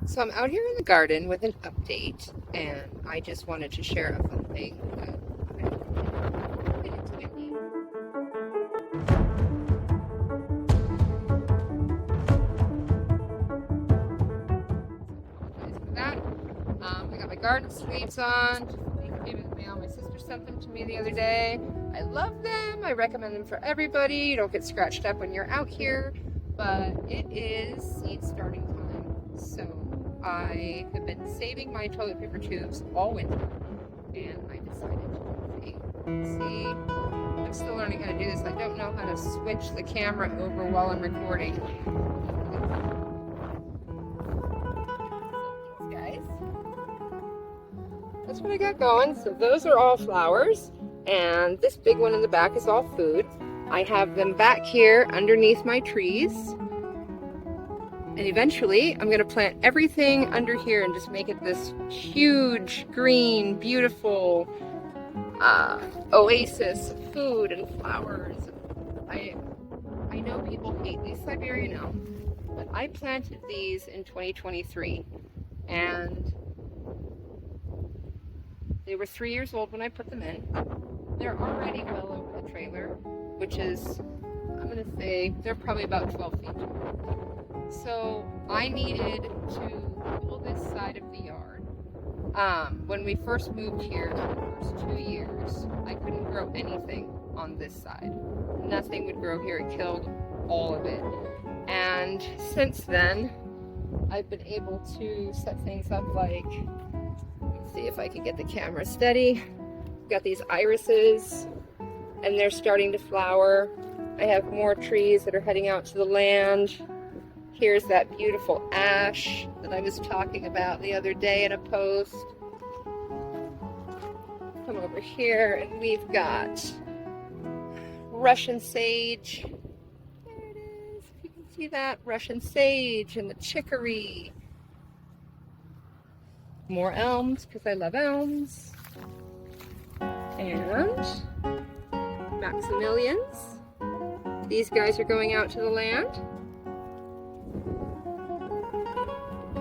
So I'm out here in the garden with an update, and I just wanted to share a fun thing that it's windy. Apologize for that. I got my garden sweeps on. Just came in the mail. My sister sent them to me the other day. I love them. I recommend them for everybody. You don't get scratched up when you're out here, but it is seed starting time. So I have been saving my toilet paper tubes all winter, and I decided to see. I'm still learning how to do this. I don't know how to switch the camera over while I'm recording. So these guys, that's what I got going. So those are all flowers, and this big one in the back is all food. I have them back here underneath my trees, and eventually I'm going to plant everything under here and just make it this huge, green, beautiful oasis of food and flowers. I know people hate these Siberian elms, but I planted these in 2023, and they were 3 years old when I put them in. They're already well over the trailer, which is, I'm going to say, they're probably about 12 feet tall. So I needed to pull this side of the yard. When we first moved here, the first 2 years, I couldn't grow anything on this side. Nothing would grow here. It killed all of it. And since then, I've been able to set things up like, let's see if I can get the camera steady. Got these irises, and they're starting to flower. I have more trees that are heading out to the land. Here's that beautiful ash that I was talking about the other day in a post. Come over here, and we've got Russian sage. There it is. If you can see that, Russian sage and the chicory. More elms, because I love elms. And Maximilians. These guys are going out to the land.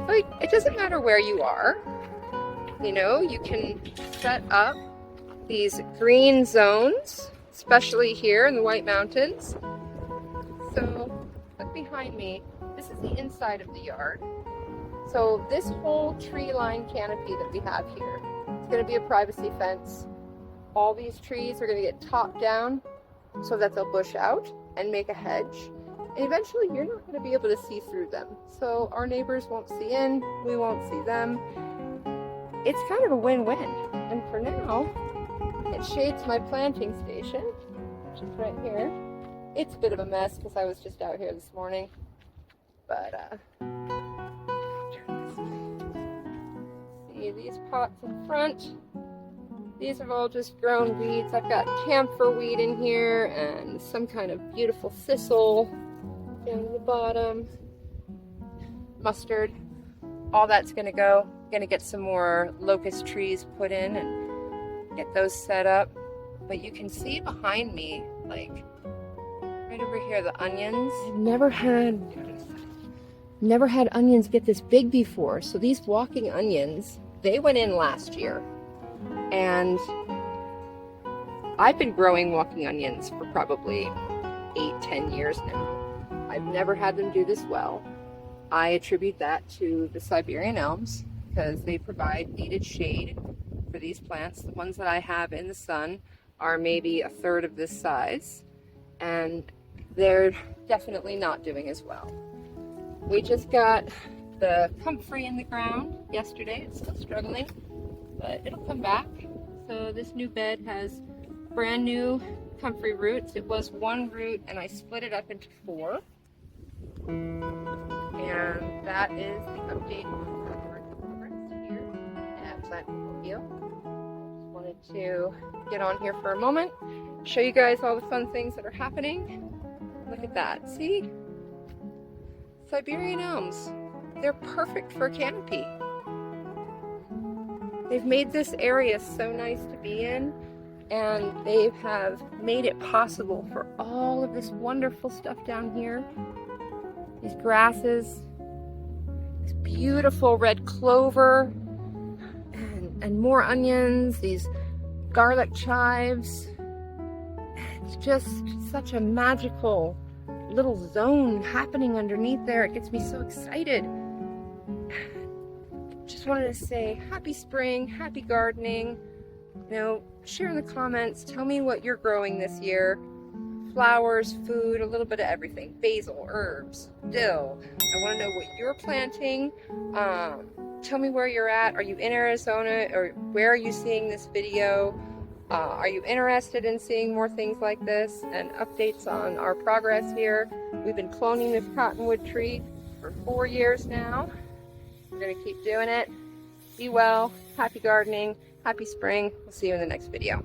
Like, it doesn't matter where you are. You know, you can set up these green zones, especially here in the White Mountains. So, look behind me. This is the inside of the yard. So this whole tree line canopy that we have here, it's going to be a privacy fence. All these trees are going to get topped down so that they'll bush out and make a hedge. And eventually you're not going to be able to see through them. So our neighbors won't see in, we won't see them. It's kind of a win-win. And for now, it shades my planting station, which is right here. It's a bit of a mess because I was just out here this morning. But, see these pots in front. These have all just grown weeds. I've got camphor weed in here and some kind of beautiful thistle down in the bottom. Mustard. All that's gonna go. Gonna get some more locust trees put in and get those set up. But you can see behind me, like right over here, the onions. I've never had onions get this big before. So these walking onions, they went in last year. And I've been growing walking onions for probably 8-10 years now. I've never had them do this well. I attribute that to the Siberian elms because they provide needed shade for these plants. The ones that I have in the sun are maybe a third of this size, and they're definitely not doing as well. We just got the comfrey in the ground yesterday. It's still struggling, but it'll come back. So this new bed has brand new comfrey roots. It was one root and I split it up into 4. And that is the update on our progress here at Permaculture. Just wanted to get on here for a moment, show you guys all the fun things that are happening. Look at that, see? Siberian elms. They're perfect for a canopy. They've made this area so nice to be in, and they have made it possible for all of this wonderful stuff down here. These grasses, this beautiful red clover and more onions, these garlic chives. It's just such a magical little zone happening underneath there. It gets me so excited. Just wanted to say happy spring, happy gardening. You know, share in the comments, tell me what you're growing this year. Flowers, food, a little bit of everything. Basil, herbs, dill. I want to know what you're planting. Tell me where you're at. Are you in Arizona, or where are you seeing this video? Are you interested in seeing more things like this and updates on our progress here? We've been cloning this cottonwood tree for 4 years now. We're going to keep doing it. Be well, happy gardening, happy spring. We'll see you in the next video.